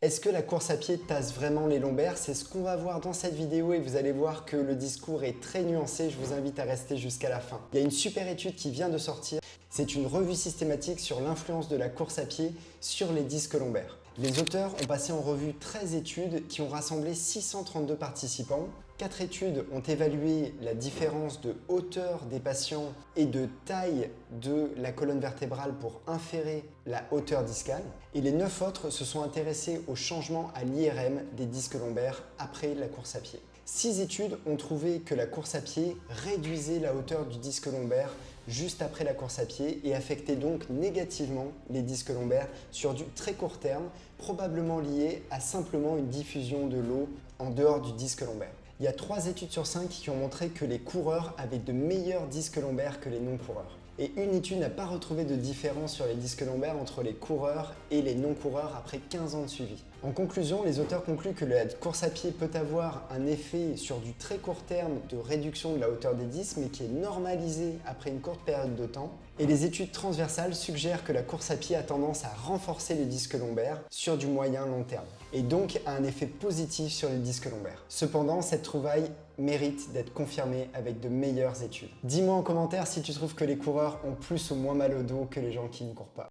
Est-ce que la course à pied tasse vraiment les lombaires? C'est ce qu'on va voir dans cette vidéo et vous allez voir que le discours est très nuancé. Je vous invite à rester jusqu'à la fin. Il y a une super étude qui vient de sortir. C'est une revue systématique sur l'influence de la course à pied sur les disques lombaires. Les auteurs ont passé en revue 13 études qui ont rassemblé 632 participants. 4 études ont évalué la différence de hauteur des patients et de taille de la colonne vertébrale pour inférer la hauteur discale. Et les 9 autres se sont intéressés au changement à l'IRM des disques lombaires après la course à pied. 6 études ont trouvé que la course à pied réduisait la hauteur du disque lombaire juste après la course à pied et affectait donc négativement les disques lombaires sur du très court terme, probablement lié à simplement une diffusion de l'eau en dehors du disque lombaire. Il y a 3 études sur 5 qui ont montré que les coureurs avaient de meilleurs disques lombaires que les non-coureurs. Et une étude n'a pas retrouvé de différence sur les disques lombaires entre les coureurs et les non-coureurs après 15 ans de suivi. En conclusion, les auteurs concluent que la course à pied peut avoir un effet sur du très court terme de réduction de la hauteur des disques, mais qui est normalisé après une courte période de temps. Et les études transversales suggèrent que la course à pied a tendance à renforcer les disques lombaires sur du moyen-long terme, et donc a un effet positif sur les disques lombaires. Cependant, cette trouvaille mérite d'être confirmée avec de meilleures études. Dis-moi en commentaire si tu trouves que les coureurs ont plus ou moins mal au dos que les gens qui ne courent pas.